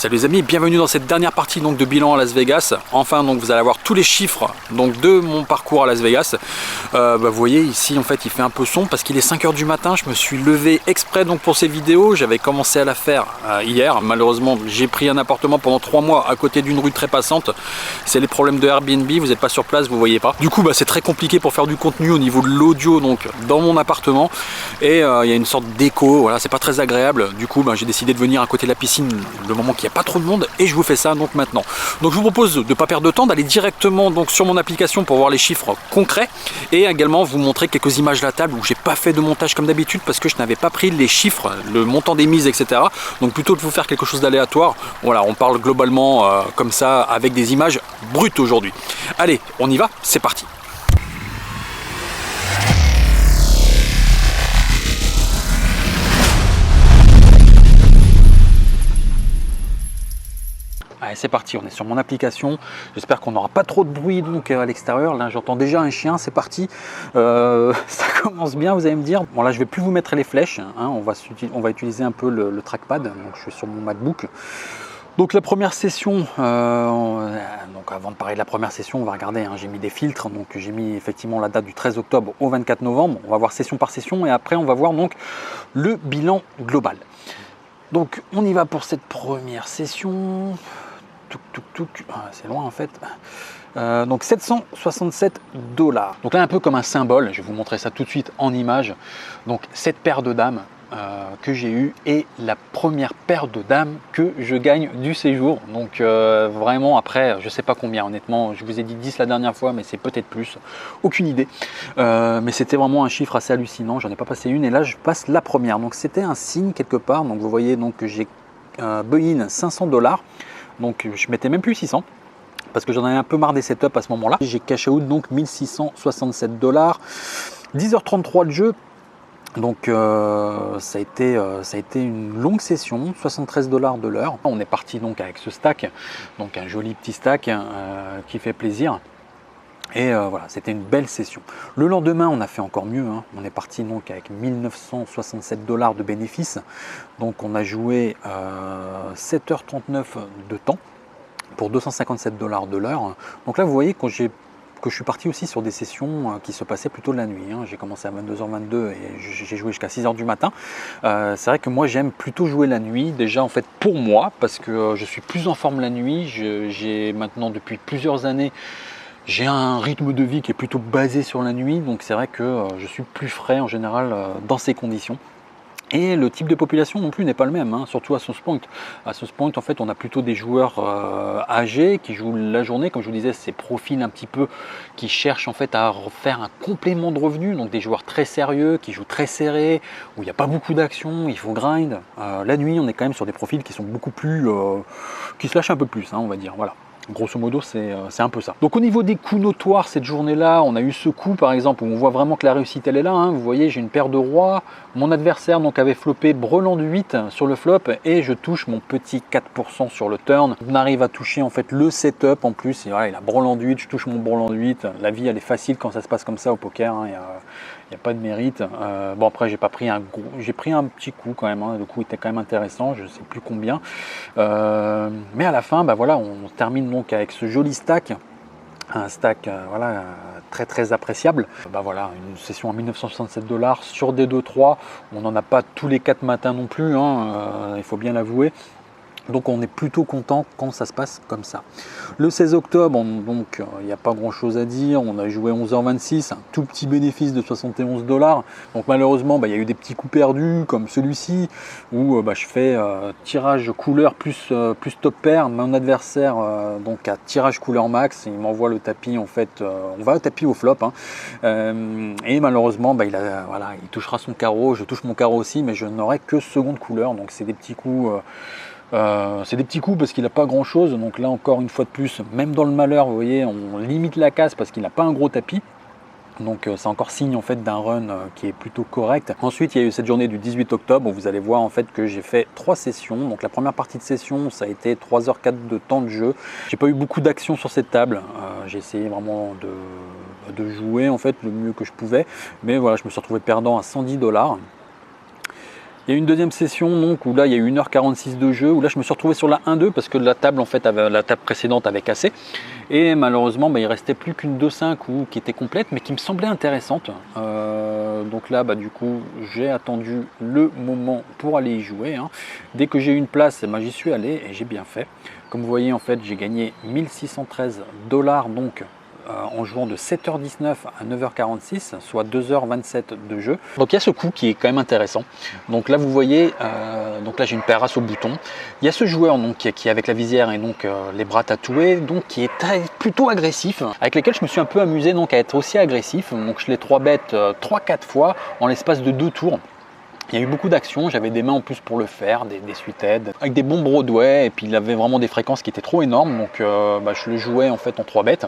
Salut les amis, bienvenue dans cette dernière partie donc de bilan à Las Vegas. Enfin donc vous allez avoir tous les chiffres donc de mon parcours à Las Vegas. Vous voyez ici en fait il fait un peu sombre parce qu'il est 5 h du matin. Je me suis levé exprès donc pour ces vidéos. J'avais commencé à la faire hier. Malheureusement j'ai pris un appartement pendant 3 mois à côté d'une rue très passante. C'est les problèmes de Airbnb, vous n'êtes pas sur place, vous voyez pas. Du coup c'est très compliqué pour faire du contenu au niveau de l'audio donc dans mon appartement. Et il y a une sorte d'écho, voilà, c'est pas très agréable. Du coup j'ai décidé de venir à côté de la piscine le moment qu'il n'y a pas trop de monde et je vous fais ça donc maintenant. Donc je vous propose de ne pas perdre de temps, d'aller directement donc sur mon application pour voir les chiffres concrets et également vous montrer quelques images de la table où j'ai pas fait de montage comme d'habitude parce que je n'avais pas pris les chiffres, le montant des mises, etc. Donc plutôt de vous faire quelque chose d'aléatoire, voilà, on parle globalement comme ça avec des images brutes aujourd'hui. Allez, on y va, c'est parti. Allez, c'est parti, on est sur mon application. J'espère qu'on n'aura pas trop de bruit donc à l'extérieur. Là, j'entends déjà un chien, c'est parti. Ça commence bien, vous allez me dire. Bon, là, je vais plus vous mettre les flèches. Hein. On va utiliser un peu le trackpad. Donc, je suis sur mon MacBook. Donc, la première session, donc avant de parler de la première session, on va regarder. Hein, j'ai mis des filtres. Donc, j'ai mis effectivement la date du 13 octobre au 24 novembre. On va voir session par session et après, on va voir donc le bilan global. Donc, on y va pour cette première session. C'est loin en fait. Donc 767 $. Donc là un peu comme un symbole, je vais vous montrer ça tout de suite en image. Donc cette paire de dames que j'ai eue est la première paire de dames que je gagne du séjour. Donc vraiment après je sais pas combien honnêtement, je vous ai dit 10 la dernière fois mais c'est peut-être plus, aucune idée. Mais c'était vraiment un chiffre assez hallucinant, j'en ai pas passé une et là je passe la première. Donc c'était un signe quelque part, donc vous voyez donc que j'ai buy-in 500 $. Donc je mettais même plus 600 parce que j'en avais un peu marre des setups à ce moment-là. J'ai cash out donc 1667 $. 10h33 de jeu. Donc ça a été une longue session, 73 $ de l'heure. On est parti donc avec ce stack, donc un joli petit stack qui fait plaisir. Et voilà, c'était une belle session. Le lendemain, on a fait encore mieux. Hein. On est parti donc avec 1967 $ de bénéfices. Donc on a joué 7h39 de temps pour 257 $ de l'heure. Donc là, vous voyez que je suis parti aussi sur des sessions qui se passaient plutôt de la nuit. Hein. J'ai commencé à 22h22 et j'ai joué jusqu'à 6h du matin. C'est vrai que moi, j'aime plutôt jouer la nuit. Déjà, en fait, pour moi, parce que je suis plus en forme la nuit. J'ai maintenant, depuis plusieurs années, j'ai un rythme de vie qui est plutôt basé sur la nuit, donc c'est vrai que je suis plus frais en général dans ces conditions. Et le type de population non plus n'est pas le même, hein, surtout à South Point. À South Point, en fait, on a plutôt des joueurs âgés qui jouent la journée, comme je vous disais, ces profils un petit peu qui cherchent en fait à faire un complément de revenus, donc des joueurs très sérieux, qui jouent très serré, où il n'y a pas beaucoup d'action, il faut grind. La nuit, on est quand même sur des profils qui sont beaucoup plus, qui se lâchent un peu plus, hein, on va dire, voilà. Grosso modo, c'est un peu ça. Donc au niveau des coups notoires, cette journée-là, on a eu ce coup par exemple où on voit vraiment que la réussite elle est là. Hein. Vous voyez, j'ai une paire de rois. Mon adversaire donc avait floppé brelan de 8 sur le flop et je touche mon petit 4% sur le turn. On arrive à toucher en fait le setup en plus. Et voilà, il a brelan de 8, je touche mon brelan de 8. La vie elle est facile quand ça se passe comme ça au poker. Hein. Il n'y a pas de mérite. Bon après j'ai pas pris un gros, j'ai pris un petit coup quand même. Hein. Le coup était quand même intéressant, je ne sais plus combien. Mais à la fin, voilà, on termine donc avec ce joli stack, un stack voilà, très très appréciable. Voilà, une session à 1967 $ sur des 2-3. On n'en a pas tous les 4 matins non plus, hein, il faut bien l'avouer. Donc on est plutôt content quand ça se passe comme ça. Le 16 octobre, donc il n'y a pas grand chose à dire. On a joué 11h26, un tout petit bénéfice de 71 $. Donc malheureusement, il y a eu des petits coups perdus comme celui-ci où je fais tirage couleur plus top pair. Mon adversaire donc à tirage couleur max, il m'envoie le tapis en fait. On va au tapis au flop. Hein. Et malheureusement, il touchera son carreau. Je touche mon carreau aussi, mais je n'aurai que seconde couleur. Donc c'est des petits coups. C'est des petits coups parce qu'il n'a pas grand chose, donc là encore une fois de plus, même dans le malheur, vous voyez, on limite la casse parce qu'il n'a pas un gros tapis. Donc c'est encore signe en fait d'un run qui est plutôt correct. Ensuite il y a eu cette journée du 18 octobre où vous allez voir en fait que j'ai fait 3 sessions. Donc la première partie de session ça a été 3h04 de temps de jeu. J'ai pas eu beaucoup d'action sur cette table. J'ai essayé vraiment de jouer en fait le mieux que je pouvais. Mais voilà, je me suis retrouvé perdant à 110 $. Il y a une deuxième session donc, où là il y a eu 1h46 de jeu, où là je me suis retrouvé sur la 1-2 parce que la table en fait la table précédente avait cassé. Et malheureusement il restait plus qu'une 2-5 qui était complète mais qui me semblait intéressante. Donc là du coup j'ai attendu le moment pour aller y jouer. Dès que j'ai eu une place, j'y suis allé et j'ai bien fait. Comme vous voyez en fait j'ai gagné 1613 $, donc en jouant de 7h19 à 9h46, soit 2h27 de jeu. Donc il y a ce coup qui est quand même intéressant. Donc là vous voyez, donc là j'ai une paire as au bouton. Il y a ce joueur donc, qui est avec la visière et donc les bras tatoués, donc qui est plutôt agressif, avec lesquels je me suis un peu amusé donc à être aussi agressif. Donc je les 3-bet 3-4 fois en l'espace de 2 tours. Il y a eu beaucoup d'actions, j'avais des mains en plus pour le faire, des sweetheads, avec des bons Broadway, et puis il avait vraiment des fréquences qui étaient trop énormes, donc je le jouais en fait en 3-bet.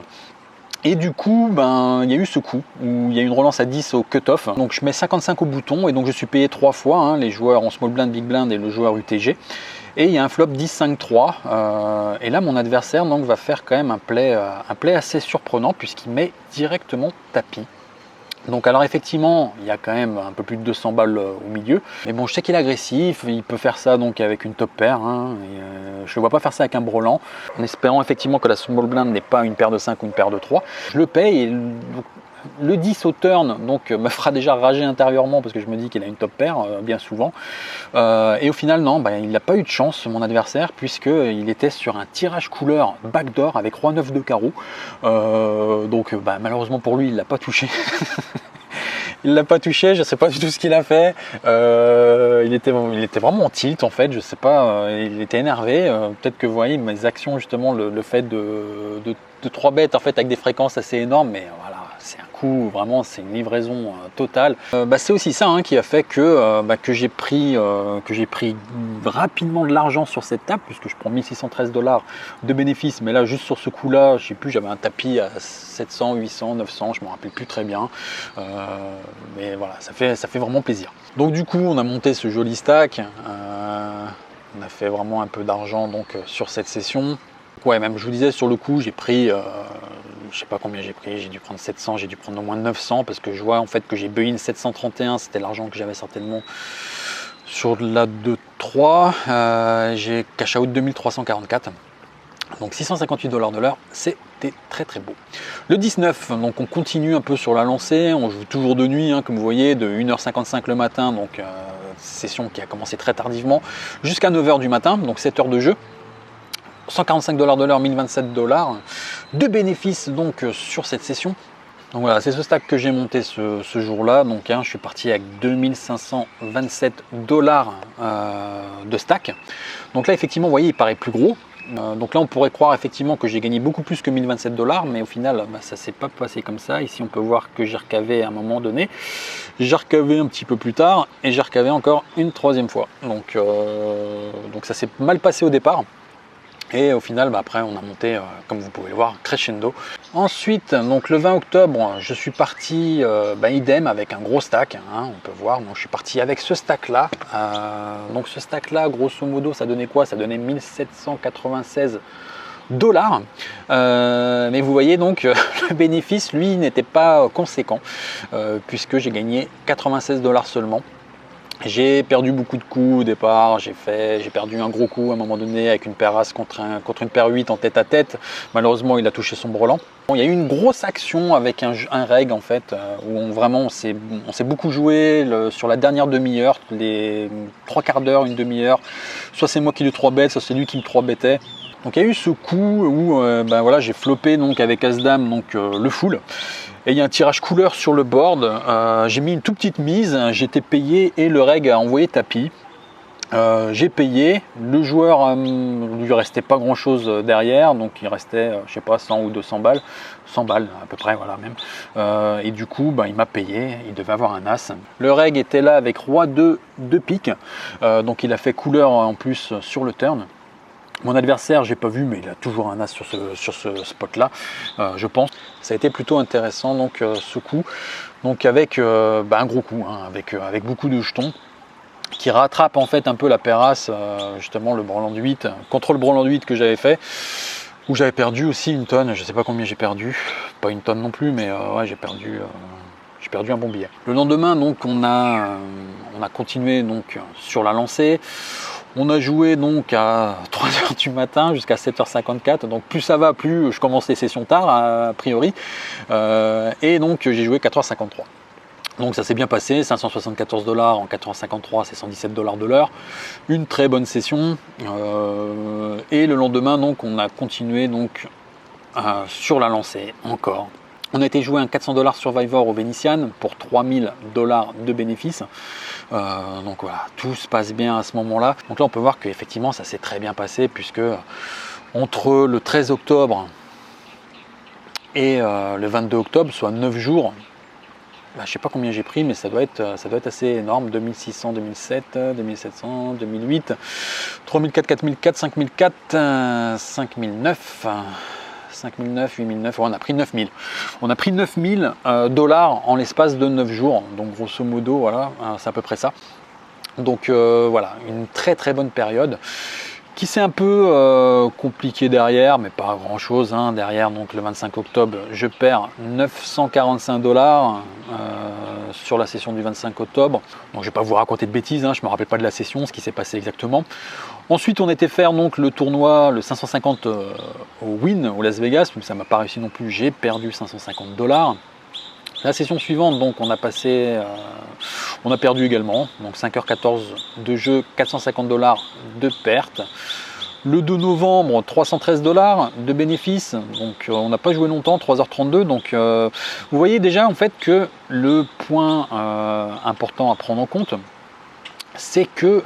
Et du coup, il y a eu ce coup où il y a une relance à 10 au cut-off. Donc je mets 55 au bouton et donc je suis payé 3 fois, les joueurs en small blind, big blind et le joueur UTG. Et il y a un flop 10-5-3. Et là, mon adversaire donc, va faire quand même un play assez surprenant puisqu'il met directement tapis. Donc alors effectivement, il y a quand même un peu plus de 200 balles au milieu. Mais bon, je sais qu'il est agressif, il peut faire ça donc avec une top pair. Je ne le vois pas faire ça avec un brelan, en espérant effectivement que la small blind n'est pas une paire de 5 ou une paire de 3. Je le paye et le 10 au turn donc me fera déjà rager intérieurement parce que je me dis qu'il a une top pair bien souvent. Et au final, non, il n'a pas eu de chance, mon adversaire, puisqu'il était sur un tirage couleur backdoor avec roi 9 de carreau. Donc malheureusement pour lui, il ne l'a pas touché. Il l'a pas touché, je ne sais pas du tout ce qu'il a fait. Il était vraiment en tilt en fait, je sais pas, il était énervé. Peut-être que vous voyez mes actions justement, le fait de 3 bêtes en fait avec des fréquences assez énormes, mais voilà, c'est un coup vraiment, c'est une livraison totale. C'est aussi ça qui a fait que j'ai pris rapidement de l'argent sur cette table, puisque je prends 1613 $ de bénéfices, mais là juste sur ce coup là, je sais plus, j'avais un tapis à 700, 800, 900, je me rappelle plus très bien, mais voilà, ça fait vraiment plaisir. Donc du coup on a monté ce joli stack, on a fait vraiment un peu d'argent donc sur cette session. Ouais, même je vous disais sur le coup, j'ai pris, je sais pas combien j'ai pris, j'ai dû prendre 700, j'ai dû prendre au moins 900 parce que je vois en fait que j'ai buy-in 731, c'était l'argent que j'avais certainement sur la 2-3, j'ai cash out 2344. Donc 658 $ de l'heure, c'était très très beau. Le 19, donc on continue un peu sur la lancée, on joue toujours de nuit, comme vous voyez, de 1h55 le matin, donc session qui a commencé très tardivement, jusqu'à 9h du matin, donc 7 heures de jeu. 145 $ de l'heure, 1027 $. De bénéfices donc sur cette session. Donc voilà, c'est ce stack que j'ai monté ce jour-là. Donc je suis parti avec 2527 $ de stack. Donc là effectivement, vous voyez, il paraît plus gros. Donc là on pourrait croire effectivement que j'ai gagné beaucoup plus que 1027 $, mais au final ça s'est pas passé comme ça. Ici on peut voir que j'ai recavé à un moment donné, j'ai recavé un petit peu plus tard et j'ai recavé encore une troisième fois. Donc ça s'est mal passé au départ. Et au final, après, on a monté, comme vous pouvez le voir, crescendo. Ensuite, donc le 20 octobre, je suis parti idem avec un gros stack. On peut voir, donc je suis parti avec ce stack-là. Donc ce stack-là, grosso modo, ça donnait quoi? Ça donnait 1796 $. Mais vous voyez donc, le bénéfice, lui, n'était pas conséquent, puisque j'ai gagné 96 $ seulement. J'ai perdu beaucoup de coups au départ, j'ai perdu un gros coup à un moment donné avec une paire as contre une paire 8 en tête à tête. Malheureusement, il a touché son brelan. Il y a eu une grosse action avec un reg en fait, où on s'est beaucoup joué sur la dernière demi-heure, les 3/4 d'heure, une demi-heure. Soit c'est moi qui le 3-bet, soit c'est lui qui me 3-bettait. Donc il y a eu ce coup où j'ai floppé donc avec As-Dame donc le full. Et il y a un tirage couleur sur le board, j'ai mis une toute petite mise, j'étais payé et le reg a envoyé tapis. J'ai payé, le joueur lui restait pas grand chose derrière, donc il restait je sais pas 100 ou 200 balles, 100 balles à peu près, voilà même. Et du coup il m'a payé, il devait avoir un as. Le reg était là avec roi 2 de pique, donc il a fait couleur en plus sur le turn. Mon adversaire, j'ai pas vu, mais il a toujours un as sur ce spot-là, je pense. Ça a été plutôt intéressant, donc ce coup, donc avec un gros coup, avec beaucoup de jetons, qui rattrape en fait un peu la paire as, justement le brelan de 8, contre le brelan de 8 que j'avais fait, où j'avais perdu aussi une tonne, je sais pas combien j'ai perdu, pas une tonne non plus, mais ouais, j'ai perdu j'ai perdu un bon billet. Le lendemain, donc, on a continué donc, sur la lancée. On a joué donc à 3h du matin jusqu'à 7h54. Donc plus ça va, plus je commence les sessions tard, a priori. Et donc j'ai joué 4h53. Donc ça s'est bien passé, 574 $ en 4h53, c'est 117 $ de l'heure. Une très bonne session. Et le lendemain, donc, on a continué donc, sur la lancée encore. On a été jouer un 400 $ Survivor au Vénitian pour 3000 $ de bénéfices. Donc voilà, tout se passe bien à ce moment-là. Donc là, on peut voir qu'effectivement, ça s'est très bien passé puisque entre le 13 octobre et le 22 octobre, soit 9 jours, je ne sais pas combien j'ai pris, mais ça doit être assez énorme. 2600, 2007, 2700, 2008, 3004, 4004, 5004, 5009... 5009, 8009, on a pris 9000. On a pris 9000 $ en l'espace de 9 jours. Donc grosso modo, voilà, c'est à peu près ça. Donc voilà, une très très bonne période qui s'est un peu compliquée derrière, mais pas grand chose. Hein. Derrière, donc le 25 octobre, je perds 945 $ sur la session du 25 octobre. Donc je ne vais pas vous raconter de bêtises, hein, je ne me rappelle pas de la session, ce qui s'est passé exactement. Ensuite, on était faire donc le tournoi, le 550 au Wynn, au Las Vegas, mais ça ne m'a pas réussi non plus, j'ai perdu 550 $. La session suivante, donc on a perdu également, donc 5h14 de jeu, 450 $ de perte. Le 2 novembre, 313 $ de bénéfices, donc on n'a pas joué longtemps, 3h32. Donc vous voyez déjà en fait que le point important à prendre en compte, c'est que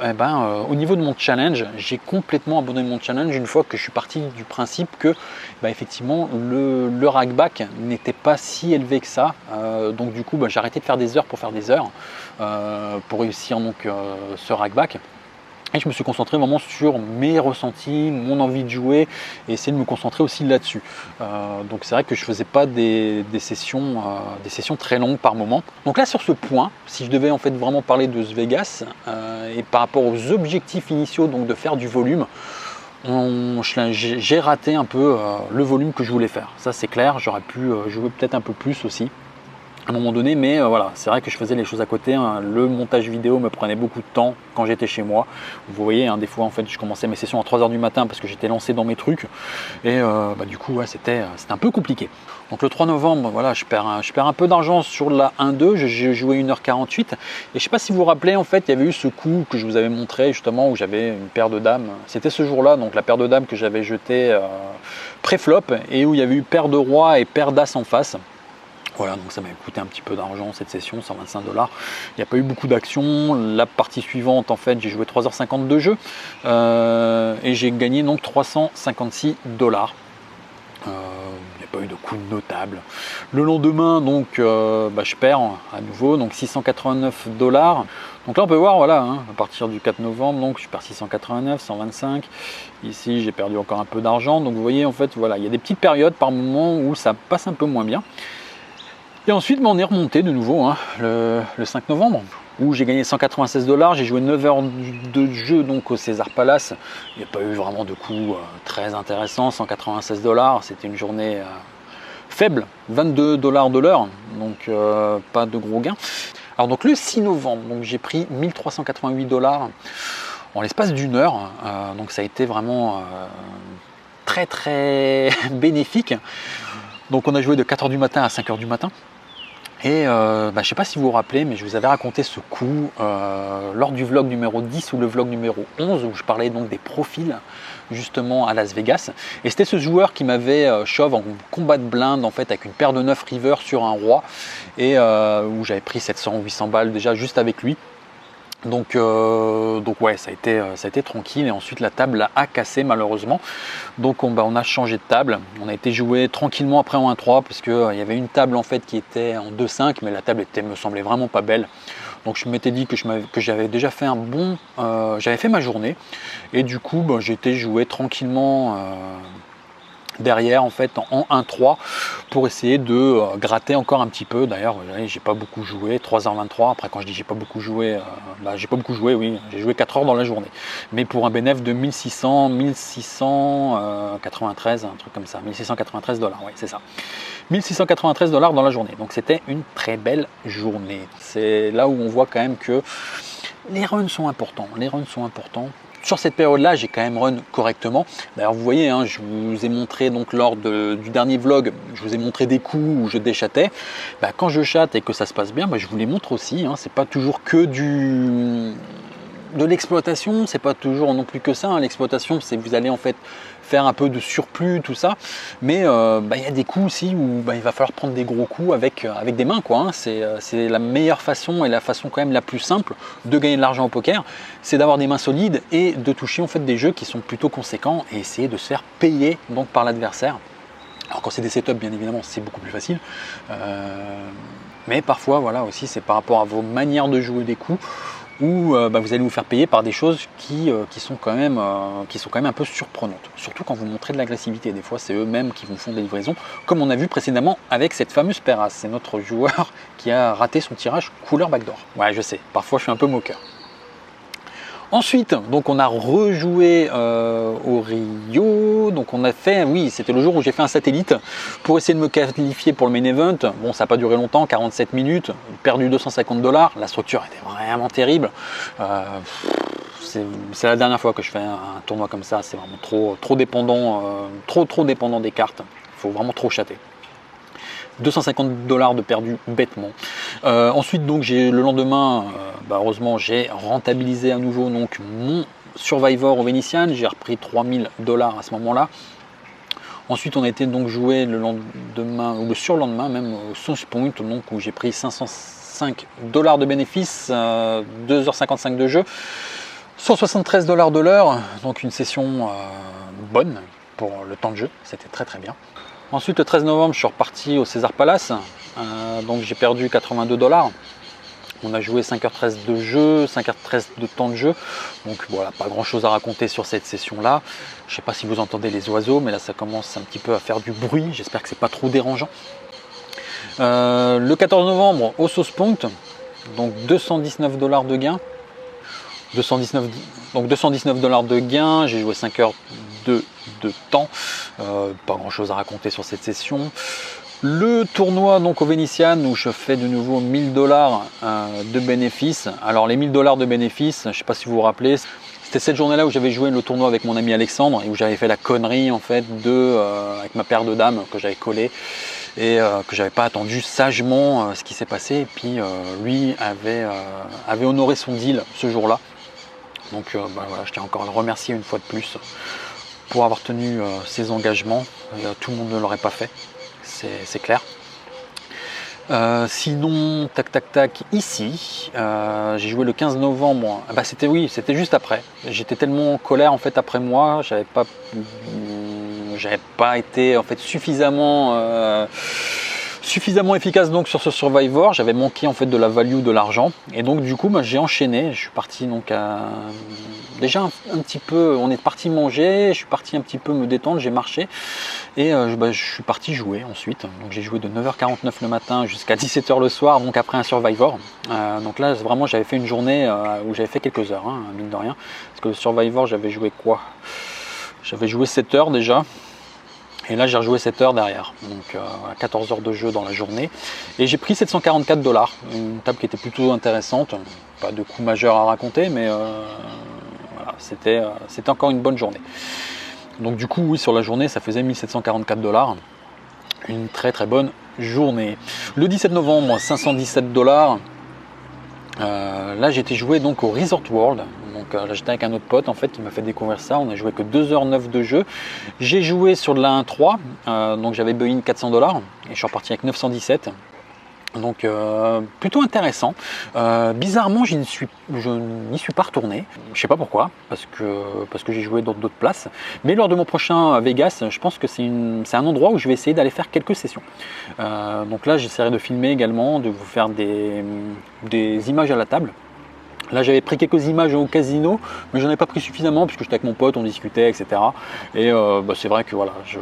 au niveau de mon challenge, j'ai complètement abandonné mon challenge une fois que je suis parti du principe que effectivement le rackback n'était pas si élevé que ça. Donc du coup j'ai arrêté de faire des heures pour faire des heures pour réussir donc ce rackback. Et je me suis concentré vraiment sur mes ressentis, mon envie de jouer et essayer de me concentrer aussi là-dessus. Donc c'est vrai que je ne faisais pas des sessions très longues par moment. Donc là sur ce point, si je devais en fait vraiment parler de ce Vegas et par rapport aux objectifs initiaux donc de faire du volume, j'ai raté un peu le volume que je voulais faire. Ça c'est clair, j'aurais pu jouer peut-être un peu plus aussi à un moment donné, mais voilà, c'est vrai que je faisais les choses à côté, hein. Le montage vidéo me prenait beaucoup de temps quand j'étais chez moi. Vous voyez, hein, des fois en fait je commençais mes sessions à 3h du matin parce que j'étais lancé dans mes trucs et du coup ouais, c'était un peu compliqué. Donc le 3 novembre, voilà, je perds un peu d'argent sur la 1-2, j'ai joué 1h48 et je sais pas si vous vous rappelez, en fait il y avait eu ce coup que je vous avais montré justement où j'avais une paire de dames. C'était ce jour-là, donc la paire de dames que j'avais jetée pré-flop et où il y avait eu paire de rois et paire d'as en face. Voilà, donc ça m'avait coûté un petit peu d'argent cette session, 125 $. Il n'y a pas eu beaucoup d'actions. La partie suivante, en fait, j'ai joué 3h50 de jeu et j'ai gagné donc 356 $. Il n'y a pas eu de coup notable. Le lendemain, donc, je perds à nouveau, donc 689 $. Donc là, on peut voir, voilà, hein, à partir du 4 novembre, donc je perds 689, 125. Ici, j'ai perdu encore un peu d'argent. Donc vous voyez, en fait, voilà, il y a des petites périodes par moment où ça passe un peu moins bien. Et ensuite, on est remonté de nouveau hein, le 5 novembre où j'ai gagné 196 $. J'ai joué 9 heures de jeu donc au César Palace. Il n'y a pas eu vraiment de coup très intéressant. 196 $, c'était une journée faible, 22 $ de l'heure, donc pas de gros gains. Alors donc le 6 novembre, donc j'ai pris 1388 $ en l'espace d'une heure. Donc ça a été vraiment très très bénéfique. Donc on a joué de 4h du matin à 5h du matin. Et je ne sais pas si vous vous rappelez, mais je vous avais raconté ce coup lors du vlog numéro 10 ou le vlog numéro 11 où je parlais donc des profils justement à Las Vegas. Et c'était ce joueur qui m'avait shove en combat de blinde en fait avec une paire de 9 river sur un roi et où j'avais pris 700 ou 800 balles déjà juste avec lui. Donc ouais, ça a été tranquille et ensuite la table a cassé malheureusement. Donc on a changé de table. On a été joué tranquillement après en 1-3 parce qu'il y avait une table en fait qui était en 2-5 mais la table me semblait vraiment pas belle. Donc je m'étais dit que j'avais déjà fait j'avais fait ma journée et du coup j'ai été joué tranquillement derrière en fait en 1-3 pour essayer de gratter encore un petit peu. D'ailleurs j'ai pas beaucoup joué, 3h23. Après quand je dis j'ai pas beaucoup joué, j'ai pas beaucoup joué, oui, j'ai joué 4 heures dans la journée, mais pour un bénéfice de 1693, un truc comme ça, 1693 $, oui c'est ça, 1693 $ dans la journée. Donc c'était une très belle journée. C'est là où on voit quand même que les runs sont importants, Sur cette période-là, j'ai quand même run correctement. D'ailleurs, vous voyez, je vous ai montré donc lors du dernier vlog, je vous ai montré des coups où je déchattais. Quand je chatte et que ça se passe bien, je vous les montre aussi. C'est pas toujours que de l'exploitation, c'est pas toujours non plus que ça. L'exploitation, c'est vous allez en fait faire un peu de surplus, tout ça. Mais il y a des coups aussi où il va falloir prendre des gros coups avec des mains, quoi. C'est la meilleure façon et la façon quand même la plus simple de gagner de l'argent au poker, c'est d'avoir des mains solides et de toucher en fait des jeux qui sont plutôt conséquents et essayer de se faire payer donc par l'adversaire. Alors quand c'est des setups, bien évidemment, c'est beaucoup plus facile. Mais parfois, voilà aussi, c'est par rapport à vos manières de jouer des coups où vous allez vous faire payer par des choses qui sont quand même un peu surprenantes. Surtout quand vous montrez de l'agressivité. Des fois, c'est eux-mêmes qui vous font des livraisons, comme on a vu précédemment avec cette fameuse Perras. C'est notre joueur qui a raté son tirage couleur backdoor. Ouais, je sais, parfois je suis un peu moqueur. Ensuite, donc on a rejoué au Rio, donc on a fait, oui, c'était le jour où j'ai fait un satellite pour essayer de me qualifier pour le main event. Bon, ça n'a pas duré longtemps, 47 minutes, perdu 250 $, la structure était vraiment terrible. C'est la dernière fois que je fais un tournoi comme ça, c'est vraiment trop dépendant, trop dépendant des cartes, il faut vraiment trop chatter. 250 $ de perdu bêtement. Ensuite, donc, le lendemain, heureusement, j'ai rentabilisé à nouveau donc, mon Survivor au Vénitian. J'ai repris 3000 $ à ce moment-là. Ensuite, on a été donc joué le lendemain, ou le surlendemain même, au Source Point, donc, où j'ai pris 505 $ de bénéfices, 2h55 de jeu, 173 $ de l'heure, donc une session bonne pour le temps de jeu, c'était très très bien. Ensuite, le 13 novembre, je suis reparti au César Palace, donc j'ai perdu 82 $. On a joué 5h13 de jeu, 5h13 de temps de jeu, donc voilà, pas grand chose à raconter sur cette session-là. Je ne sais pas si vous entendez les oiseaux, mais là ça commence un petit peu à faire du bruit, j'espère que c'est pas trop dérangeant. Le 14 novembre, au Sauce Point, donc 219 $ de gain. 219 $ de gain, j'ai joué 5 heures de temps, pas grand chose à raconter sur cette session. Le tournoi donc au Vénitian où je fais de nouveau 1000 $ de bénéfices. Alors les 1000 $ de bénéfices, je ne sais pas si vous vous rappelez, c'était cette journée-là où j'avais joué le tournoi avec mon ami Alexandre et où j'avais fait la connerie en fait avec ma paire de dames que j'avais collé et que j'avais pas attendu sagement ce qui s'est passé. Et puis lui avait honoré son deal ce jour-là. Donc voilà, je tiens encore à le remercier une fois de plus pour avoir tenu ses engagements. Tout le monde ne l'aurait pas fait, c'est clair. Sinon, tac, ici, j'ai joué le 15 novembre. C'était juste après. J'étais tellement en colère en fait après moi, j'avais pas été en fait suffisamment efficace donc sur ce Survivor. J'avais manqué en fait de la value de l'argent et donc du coup j'ai enchaîné. Je suis parti donc déjà un petit peu, on est parti manger, je suis parti un petit peu me détendre, j'ai marché et je suis parti jouer ensuite. Donc j'ai joué de 9h49 le matin jusqu'à 17h le soir, donc après un Survivor. Donc là vraiment j'avais fait une journée où j'avais fait quelques heures, mine de rien, parce que le Survivor j'avais joué quoi? J'avais joué 7 heures déjà. Et là j'ai rejoué 7 heures derrière, donc 14 heures de jeu dans la journée. Et j'ai pris 744 $, une table qui était plutôt intéressante, pas de coup majeur à raconter, mais voilà, c'était encore une bonne journée. Donc du coup oui, sur la journée ça faisait 1744 $, une très très bonne journée. Le 17 novembre, 517 $. Là j'étais joué donc au Resort World, donc là j'étais avec un autre pote en fait qui m'a fait découvrir ça. On a joué que 2h09 de jeu. J'ai joué sur de la 1-3, donc j'avais buy-in 400 $ et je suis reparti avec 917. Donc plutôt intéressant. Bizarrement je n'y suis pas retourné, je sais pas pourquoi, parce que j'ai joué dans d'autres places, mais lors de mon prochain Vegas je pense que c'est un endroit où je vais essayer d'aller faire quelques sessions. Donc là j'essaierai de filmer également, de vous faire des images à la table. Là, j'avais pris quelques images au casino, mais j'en ai pas pris suffisamment puisque j'étais avec mon pote, on discutait, etc. Et c'est vrai que voilà, je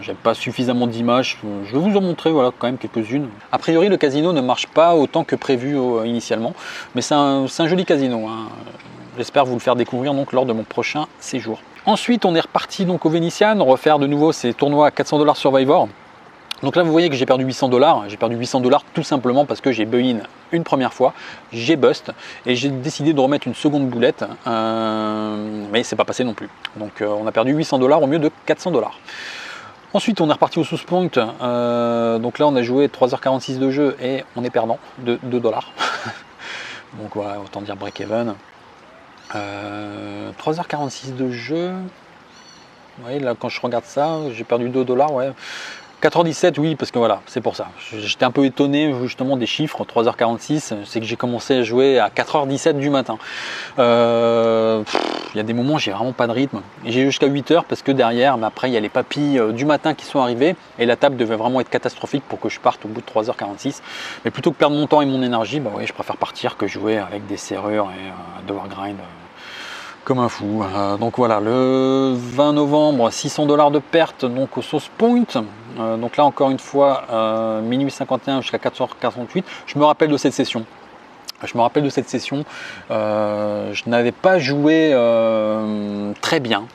n'avais pas suffisamment d'images. Je vais vous en montrer voilà, quand même quelques-unes. A priori, le casino ne marche pas autant que prévu initialement, mais c'est un joli casino, hein. J'espère vous le faire découvrir donc lors de mon prochain séjour. Ensuite, on est reparti donc au Venetian, refaire de nouveau ces tournois à 400 $ Survivor. Donc là, vous voyez que j'ai perdu 800 $. J'ai perdu 800 $ tout simplement parce que j'ai buy-in une première fois, j'ai bust et j'ai décidé de remettre une seconde boulette, mais c'est pas passé non plus. Donc on a perdu 800 $ au mieux de 400 $. Ensuite, on est reparti au Source Point. Donc là, on a joué 3h46 de jeu et on est perdant de 2 $. Donc voilà, autant dire break-even. 3h46 de jeu. Vous voyez, là, quand je regarde ça, j'ai perdu 2 $. Ouais. 4h17, oui, parce que voilà, c'est pour ça. J'étais un peu étonné justement des chiffres, 3h46, c'est que j'ai commencé à jouer à 4h17 du matin. Il y a des moments où j'ai vraiment pas de rythme. J'ai eu jusqu'à 8h parce que derrière, mais après, il y a les papilles du matin qui sont arrivés et la table devait vraiment être catastrophique pour que je parte au bout de 3h46. Mais plutôt que perdre mon temps et mon énergie, bah oui, je préfère partir que jouer avec des serrures et devoir grind comme un fou. Donc voilà, le 20 novembre, 600 $ de perte donc au Source Point. Donc là encore une fois, minuit 51 jusqu'à 4h48. Je me rappelle de cette session. Je n'avais pas joué très bien.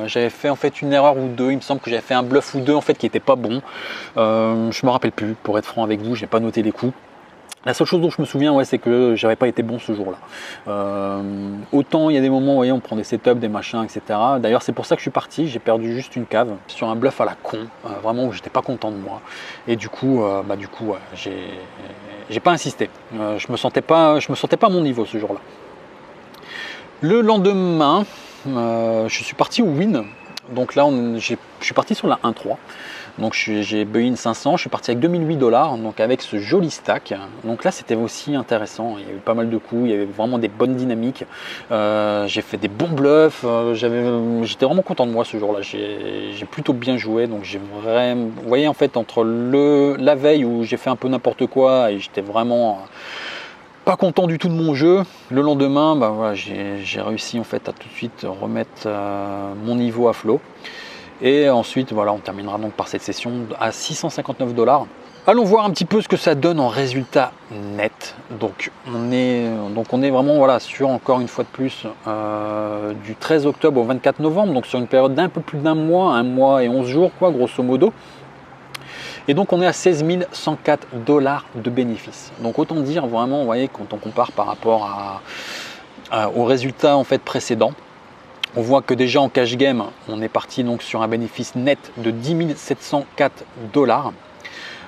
J'avais fait en fait une erreur ou deux. Il me semble que j'avais fait un bluff ou deux en fait qui n'était pas bon. Je me rappelle plus. Pour être franc avec vous, j'ai pas noté les coups. La seule chose dont je me souviens, ouais, c'est que j'avais pas été bon ce jour-là. Autant il y a des moments, vous voyez, on prend des setups, des machins, etc. D'ailleurs, c'est pour ça que je suis parti. J'ai perdu juste une cave sur un bluff à la con, vraiment où j'étais pas content de moi. Et du coup, ouais, j'ai pas insisté. Je me sentais pas à mon niveau ce jour-là. Le lendemain, je suis parti au win. Donc là, je suis parti sur la 1-3. Donc j'ai buy-in 500, je suis parti avec 2008 $, donc avec ce joli stack. Donc là c'était aussi intéressant, il y a eu pas mal de coups, il y avait vraiment des bonnes dynamiques. J'ai fait des bons bluffs, j'étais vraiment content de moi ce jour-là, j'ai plutôt bien joué. Donc j'ai vraiment, vous voyez en fait entre la veille où j'ai fait un peu n'importe quoi et j'étais vraiment pas content du tout de mon jeu, le lendemain bah voilà, j'ai réussi en fait à tout de suite remettre mon niveau à flot. Et ensuite, voilà, on terminera donc par cette session à 659 $. Allons voir un petit peu ce que ça donne en résultat net. Donc on est vraiment voilà, sur encore une fois de plus du 13 octobre au 24 novembre, donc sur une période d'un peu plus d'un mois, 1 mois et 11 jours, quoi, grosso modo. Et donc on est à 16 104 $ de bénéfices. Donc autant dire vraiment, vous voyez, quand on compare par rapport aux résultats en fait précédents. On voit que déjà en cash game, on est parti donc sur un bénéfice net de 10 704 $.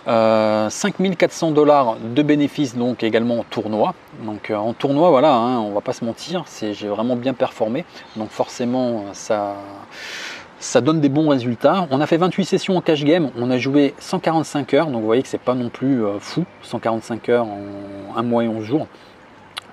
5 400 $ de bénéfices donc également en tournoi. Donc en tournoi, voilà, hein, on va pas se mentir, j'ai vraiment bien performé. Donc forcément, ça donne des bons résultats. On a fait 28 sessions en cash game, on a joué 145 heures. Donc vous voyez que c'est pas non plus fou, 145 heures en 1 mois et 11 jours.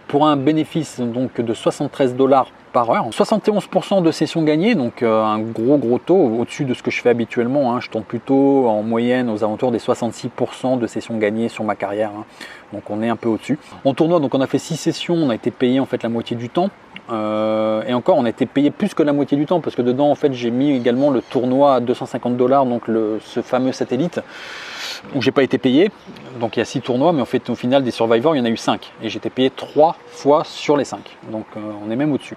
Pour un bénéfice donc de 73 $ par heure, 71% de sessions gagnées, donc un gros taux au-dessus de ce que je fais habituellement, hein. Je tombe plutôt en moyenne aux alentours des 66% de sessions gagnées sur ma carrière, hein. Donc on est un peu au-dessus. En tournoi, donc on a fait 6 sessions, on a été payé en fait la moitié du temps. Et encore, on a été payé plus que la moitié du temps parce que dedans en fait j'ai mis également le tournoi à 250 $, donc ce fameux satellite où j'ai pas été payé. Donc il y a 6 tournois, mais en fait au final des Survivors il y en a eu 5 et j'étais payé 3 fois sur les 5, donc on est même au-dessus.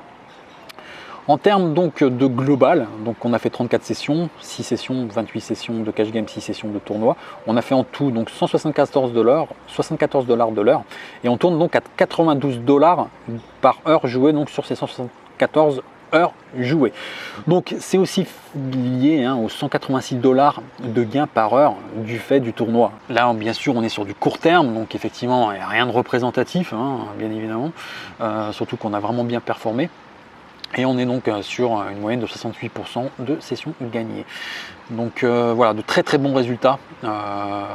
En termes donc de global, donc on a fait 34 sessions, 6 sessions, 28 sessions de cash game, 6 sessions de tournoi. On a fait en tout donc 174 $, 74 $ de l'heure, et on tourne donc à 92 $ par heure jouée donc sur ces 174 heures jouées. Donc c'est aussi lié aux 186 $ de gains par heure du fait du tournoi. Là bien sûr on est sur du court terme, donc effectivement il n'y a rien de représentatif, bien évidemment, surtout qu'on a vraiment bien performé. Et on est donc sur une moyenne de 68% de sessions gagnées. Donc voilà, de très bons résultats. Là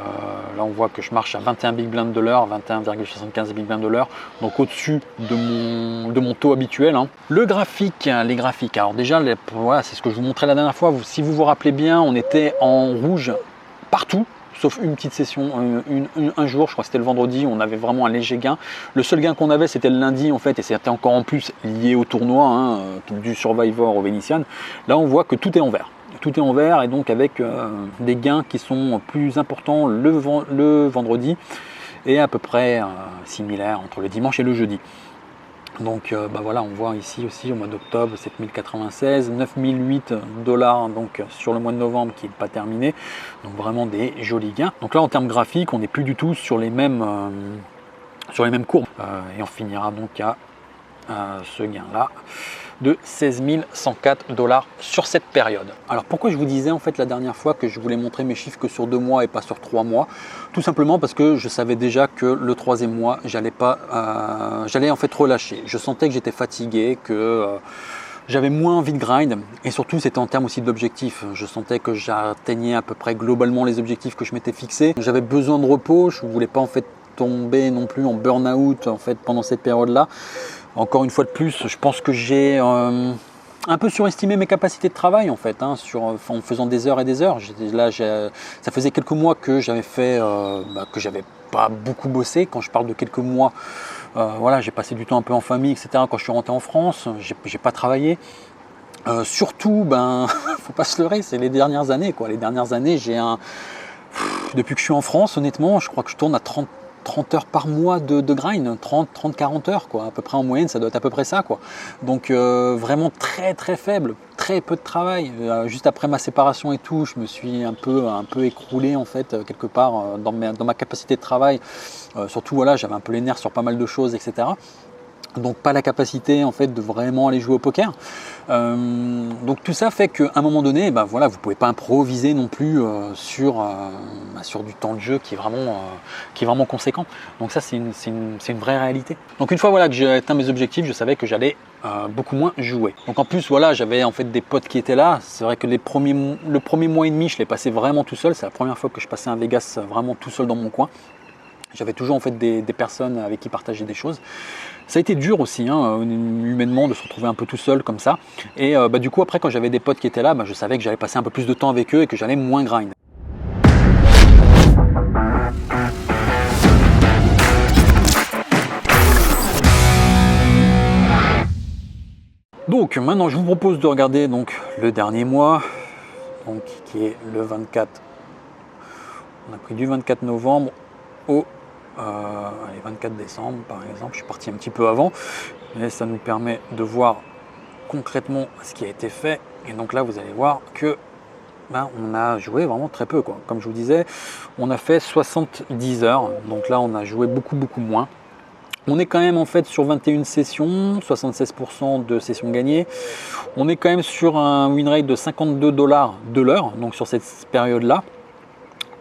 on voit que je marche à 21 big blinds de l'heure, 21,75 big blinds de l'heure, donc au-dessus de mon taux habituel, hein. Le graphique, les graphiques, alors déjà voilà, c'est ce que je vous montrais la dernière fois. Si vous vous rappelez bien, on était en rouge partout sauf une petite session, un jour, je crois que c'était le vendredi, on avait vraiment un léger gain. Le seul gain qu'on avait, c'était le lundi en fait, et c'était encore en plus lié au tournoi, hein, du Survivor au Venetian. Là, on voit que tout est en vert. Tout est en vert et donc avec des gains qui sont plus importants le vendredi et à peu près similaires entre le dimanche et le jeudi. Donc voilà, on voit ici aussi au mois d'octobre 7096, 9008 $, donc sur le mois de novembre qui n'est pas terminé, donc vraiment des jolis gains. Donc là en termes graphiques, on n'est plus du tout sur les mêmes courbes et on finira donc à ce gain là de 16 104 $ sur cette période. Alors pourquoi je vous disais en fait la dernière fois que je voulais montrer mes chiffres que sur 2 mois et pas sur 3 mois? Tout simplement parce que je savais déjà que le 3e mois j'allais en fait relâcher. Je sentais que j'étais fatigué, que j'avais moins envie de grind et surtout c'était en termes aussi d'objectifs. Je sentais que j'atteignais à peu près globalement les objectifs que je m'étais fixés. J'avais besoin de repos, je ne voulais pas en fait tomber non plus en burn-out en fait pendant cette période-là. Encore une fois de plus, je pense que j'ai un peu surestimé mes capacités de travail en fait, hein, en faisant des heures et des heures. Ça faisait quelques mois que j'avais fait, que j'avais pas beaucoup bossé. Quand je parle de quelques mois, voilà, j'ai passé du temps un peu en famille, etc. Quand je suis rentré en France, j'ai pas travaillé. Surtout, faut pas se leurrer, c'est les dernières années, quoi. Les dernières années, depuis que je suis en France, honnêtement, je crois que je tourne à 30 heures par mois de grind, 30-40 heures quoi, à peu près en moyenne, ça doit être à peu près ça quoi. Donc vraiment très très faible, très peu de travail. Juste après ma séparation et tout, je me suis un peu écroulé en fait quelque part dans ma capacité de travail. Surtout voilà, j'avais un peu les nerfs sur pas mal de choses, etc. Donc pas la capacité en fait de vraiment aller jouer au poker. Donc tout ça fait qu'à un moment donné, voilà, vous pouvez pas improviser non plus sur du temps de jeu qui est vraiment conséquent. Donc ça c'est une vraie réalité. Donc une fois voilà que j'ai atteint mes objectifs, je savais que j'allais beaucoup moins jouer. Donc en plus voilà, j'avais en fait des potes qui étaient là. C'est vrai que le premier mois et demi, je l'ai passé vraiment tout seul. C'est la première fois que je passais un Vegas vraiment tout seul dans mon coin. J'avais toujours en fait des personnes avec qui partager des choses. Ça a été dur aussi, hein, humainement, de se retrouver un peu tout seul comme ça. Et du coup, après, quand j'avais des potes qui étaient là, je savais que j'allais passer un peu plus de temps avec eux et que j'allais moins grind. Donc maintenant, je vous propose de regarder donc le dernier mois, donc qui est le 24. On a pris du 24 novembre au 24 décembre par exemple. Je suis parti un petit peu avant, mais ça nous permet de voir concrètement ce qui a été fait. Et donc là, vous allez voir que on a joué vraiment très peu quoi. Comme je vous disais, on a fait 70 heures. Donc là, on a joué beaucoup moins. On est quand même en fait sur 21 sessions, 76% de sessions gagnées. On est quand même sur un win rate de 52 $ de l'heure, donc sur cette période-là.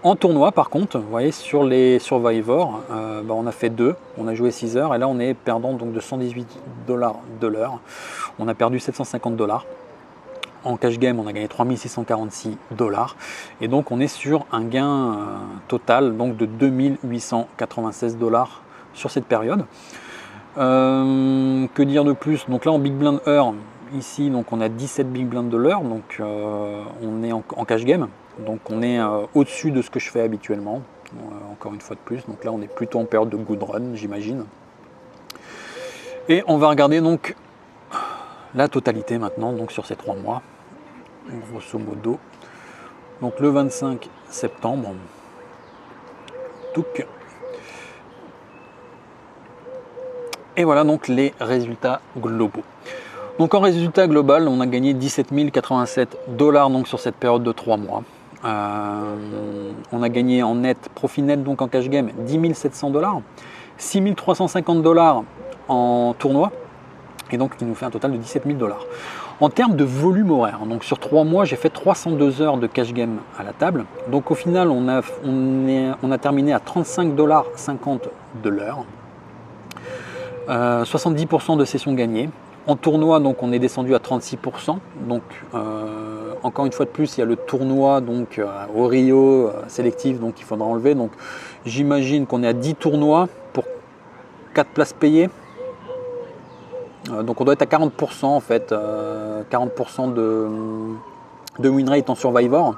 En tournoi, par contre, vous voyez, sur les Survivor, on a fait 2, on a joué 6 heures, et là on est perdant donc de 118 $ de l'heure. On a perdu 750 $. En cash game, on a gagné 3646 $. Et donc on est sur un gain total donc de 2896 $ sur cette période. Que dire de plus? Donc là en Big Blind Heure, ici donc on a 17 Big Blind de l'heure, donc on est en cash game. Donc on est au-dessus de ce que je fais habituellement, encore une fois de plus. Donc là on est plutôt en période de good run, j'imagine. Et on va regarder donc la totalité maintenant, donc sur ces 3 mois, grosso modo. Donc le 25 septembre, touc. Et voilà donc les résultats globaux. Donc en résultat global, on a gagné 17 087 $ donc sur cette période de 3 mois. On a gagné en net, profit net donc en cash game, 10 700 $, 6 350 $ en tournoi, et donc qui nous fait un total de 17 000 $. En termes de volume horaire, donc sur 3 mois, j'ai fait 302 heures de cash game à la table. Donc au final, on a terminé à 35,50 $ de l'heure. 70% de sessions gagnées. En tournoi, donc on est descendu à 36%. Donc encore une fois de plus, il y a le tournoi donc au Rio sélectif, donc il faudra enlever. Donc j'imagine qu'on est à 10 tournois pour 4 places payées. Donc on doit être à 40% en fait, 40% de win rate en Survivor.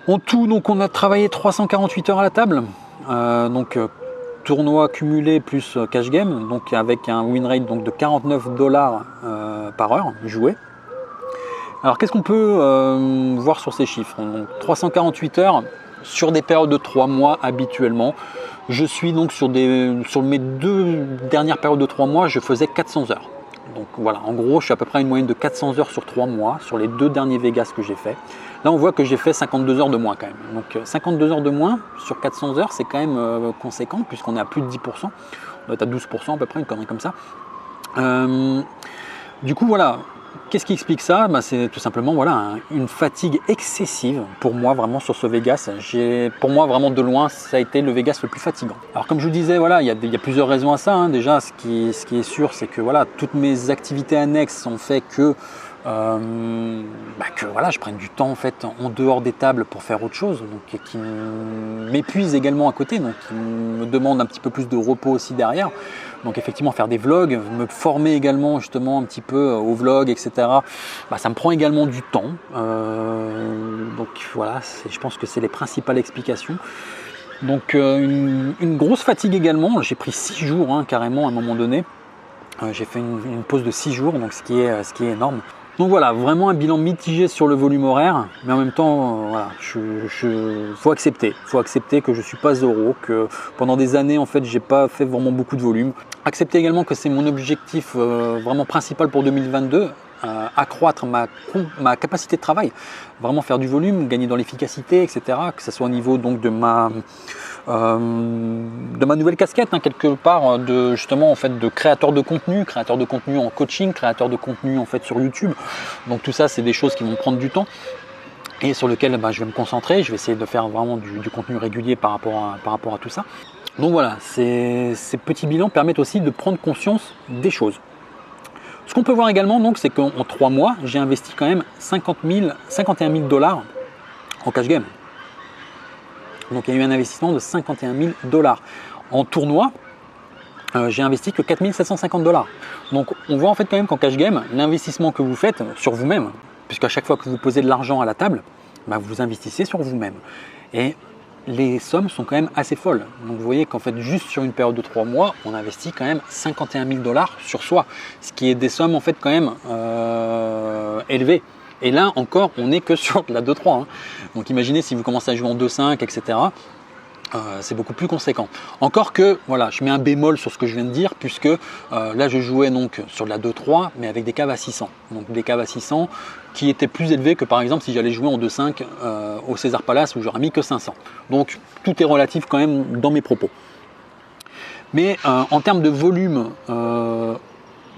En tout, donc on a travaillé 348 heures à la table, tournoi cumulé plus cash game, donc avec un win rate donc, de 49 $ par heure joué. Alors qu'est-ce qu'on peut voir sur ces chiffres? Donc, 348 heures sur des périodes de 3 mois habituellement. Je suis donc sur mes 2 dernières périodes de 3 mois, je faisais 400 heures. Donc voilà, en gros, je suis à peu près à une moyenne de 400 heures sur 3 mois, sur les 2 derniers Vegas que j'ai fait. Là, on voit que j'ai fait 52 heures de moins quand même. Donc 52 heures de moins sur 400 heures, c'est quand même conséquent, puisqu'on est à plus de 10%. On doit être à 12% à peu près, une connerie comme ça. Du coup, voilà. Qu'est-ce qui explique ça? C'est tout simplement voilà, une fatigue excessive pour moi vraiment sur ce Vegas. Pour moi vraiment de loin ça a été le Vegas le plus fatigant. Alors comme je vous disais, voilà, il y a plusieurs raisons à ça. Hein. Déjà ce qui est sûr c'est que voilà, toutes mes activités annexes ont fait que voilà, je prenne du temps en fait en dehors des tables pour faire autre chose, donc qui m'épuise également à côté, donc qui me demande un petit peu plus de repos aussi derrière. Donc effectivement faire des vlogs, me former également justement un petit peu au vlog, etc. Ça me prend également du temps. Donc voilà, je pense que c'est les principales explications. Donc une grosse fatigue également. J'ai pris 6 jours carrément à un moment donné. J'ai fait une pause de 6 jours, donc ce qui est énorme. Donc voilà, vraiment un bilan mitigé sur le volume horaire, mais en même temps, voilà, faut accepter que je ne suis pas euro, que pendant des années, en fait, j'ai pas fait vraiment beaucoup de volume. Accepter également que c'est mon objectif vraiment principal pour 2022, accroître ma capacité de travail, vraiment faire du volume, gagner dans l'efficacité, etc. Que ce soit au niveau donc de ma nouvelle casquette quelque part justement en fait de créateur de contenu en coaching, créateur de contenu en fait sur YouTube. Donc tout ça c'est des choses qui vont prendre du temps et sur lesquelles je vais me concentrer. Je vais essayer de faire vraiment du contenu régulier par rapport à tout ça. Donc voilà, ces petits bilans permettent aussi de prendre conscience des choses. Ce qu'on peut voir également donc c'est qu'en 3 mois j'ai investi quand même 51 000 $ en cash game. Donc il y a eu un investissement de 51 000 $. En tournoi, j'ai investi que 4 750 $. Donc on voit en fait quand même qu'en cash game, l'investissement que vous faites sur vous-même, puisqu'à chaque fois que vous posez de l'argent à la table, vous investissez sur vous-même. Et les sommes sont quand même assez folles. Donc vous voyez qu'en fait juste sur une période de 3 mois, on investit quand même 51 000 $ sur soi, ce qui est des sommes en fait quand même élevées. Et là encore, on n'est que sur de la 2-3. Donc imaginez si vous commencez à jouer en 2-5, etc. C'est beaucoup plus conséquent. Encore que, voilà, je mets un bémol sur ce que je viens de dire, puisque là je jouais donc sur de la 2-3, mais avec des caves à 600. Donc des caves à 600 qui étaient plus élevées que par exemple si j'allais jouer en 2-5 au César Palace où j'aurais mis que 500. Donc tout est relatif quand même dans mes propos. Mais en termes de volume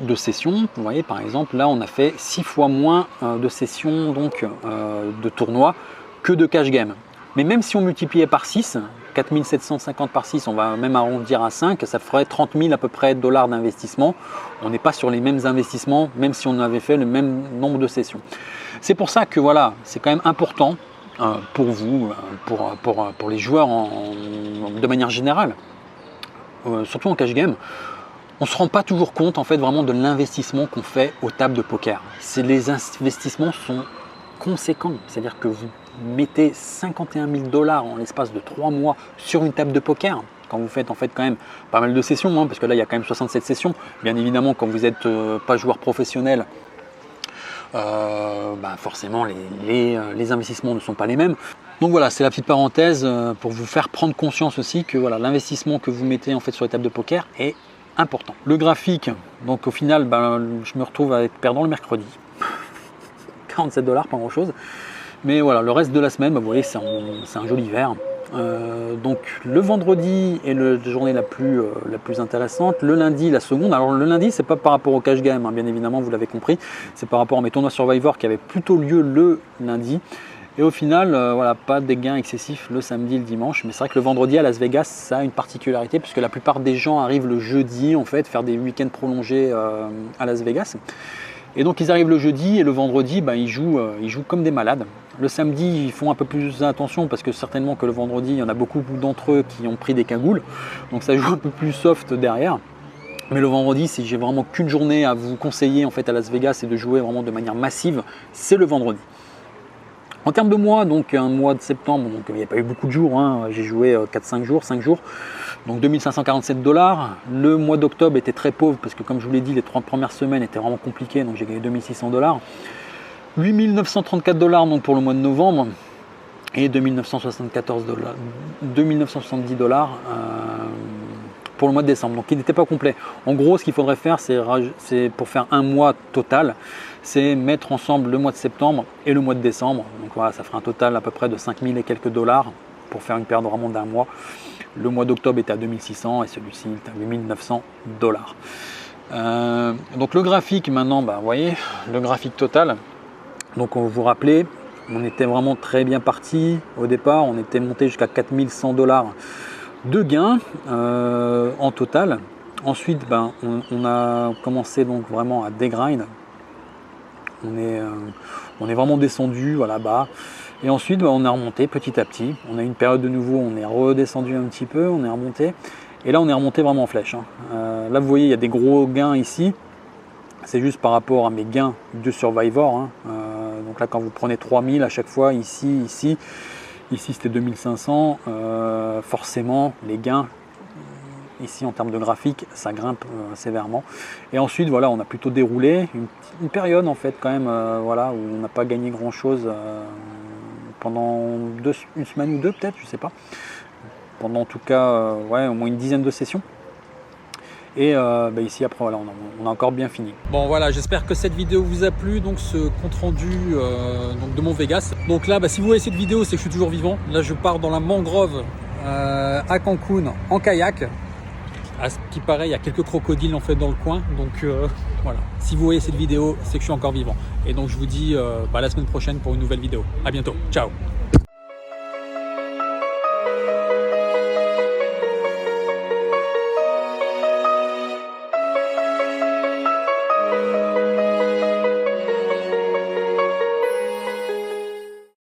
de sessions, vous voyez par exemple là on a fait 6 fois moins de sessions donc de tournois que de cash game. Mais même si on multipliait par 6, 4750 par 6, on va même arrondir à 5, ça ferait 30 000 à peu près $ d'investissement. On n'est pas sur les mêmes investissements, même si on avait fait le même nombre de sessions. C'est pour ça que voilà, c'est quand même important pour vous, pour les joueurs de manière générale, surtout en cash game. On ne se rend pas toujours compte en fait vraiment de l'investissement qu'on fait aux tables de poker. Les investissements sont conséquents, c'est-à-dire que vous mettez 51 000 $ en l'espace de 3 mois sur une table de poker. Quand vous faites en fait quand même pas mal de sessions, parce que là il y a quand même 67 sessions. Bien évidemment, quand vous n'êtes pas joueur professionnel, forcément les investissements ne sont pas les mêmes. Donc voilà, c'est la petite parenthèse pour vous faire prendre conscience aussi que voilà, l'investissement que vous mettez en fait sur les tables de poker est important. Le graphique, donc au final, je me retrouve à être perdant le mercredi. 47 $, pas grand chose. Mais voilà, le reste de la semaine, vous voyez, c'est un joli vert. Donc le vendredi est la journée la plus intéressante. Le lundi, la seconde. Alors le lundi, c'est pas par rapport au cash game, bien évidemment, vous l'avez compris. C'est par rapport à mes tournois Survivor qui avaient plutôt lieu le lundi. Et au final, voilà, pas des gains excessifs le samedi et le dimanche. Mais c'est vrai que le vendredi à Las Vegas, ça a une particularité puisque la plupart des gens arrivent le jeudi, en fait, faire des week-ends prolongés à Las Vegas. Et donc ils arrivent le jeudi et le vendredi, ils jouent comme des malades. Le samedi, ils font un peu plus attention parce que certainement que le vendredi, il y en a beaucoup d'entre eux qui ont pris des cagoules. Donc ça joue un peu plus soft derrière. Mais le vendredi, si j'ai vraiment qu'une journée à vous conseiller en fait à Las Vegas et de jouer vraiment de manière massive, c'est le vendredi. En termes de mois, donc un mois de septembre, donc il n'y a pas eu beaucoup de jours, hein. J'ai joué 4-5 jours, 5 jours, donc 2547 $. Le mois d'octobre était très pauvre parce que comme je vous l'ai dit, les 30 premières semaines étaient vraiment compliquées, donc j'ai gagné 2600 $. 8934 $ donc pour le mois de novembre et 2970 $ pour le mois de décembre, donc il n'était pas complet. En gros, ce qu'il faudrait faire, c'est pour faire un mois total, c'est mettre ensemble le mois de septembre et le mois de décembre. Donc voilà, ça fera un total à peu près de 5000 et quelques dollars pour faire une période vraiment d'un mois. Le mois d'octobre était à 2600 et celui-ci est à 8900 $. Donc le graphique maintenant, vous voyez, le graphique total. Donc on vous rappelez, on était vraiment très bien parti au départ, on était monté jusqu'à 4100 $ de gains en total. Ensuite, on a commencé donc vraiment à dégrind. On est vraiment descendu voilà, bas. Et ensuite, on a remonté petit à petit. On a eu une période de nouveau, on est redescendu un petit peu, on est remonté. Et là, on est remonté vraiment en flèche. Là, vous voyez, il y a des gros gains ici. C'est juste par rapport à mes gains de Survivor. Donc là, quand vous prenez 3000 à chaque fois, ici c'était 2500. Forcément, les gains, ici en termes de graphique, ça grimpe sévèrement. Et ensuite, voilà, on a plutôt déroulé une période en fait quand même, voilà, où on n'a pas gagné grand chose pendant une semaine ou deux peut-être, je sais pas. Pendant en tout cas, ouais, au moins une dizaine de sessions. Et ici après voilà, on a encore bien fini. Bon voilà, j'espère que cette vidéo vous a plu, donc ce compte rendu donc de mon Vegas. Donc là si vous voyez cette vidéo, c'est que je suis toujours vivant. Là je pars dans la mangrove à Cancun en kayak. À ce qui paraît, il y a quelques crocodiles en fait dans le coin, donc voilà. Si vous voyez cette vidéo, c'est que je suis encore vivant. Et donc je vous dis la semaine prochaine pour une nouvelle vidéo. À bientôt, ciao.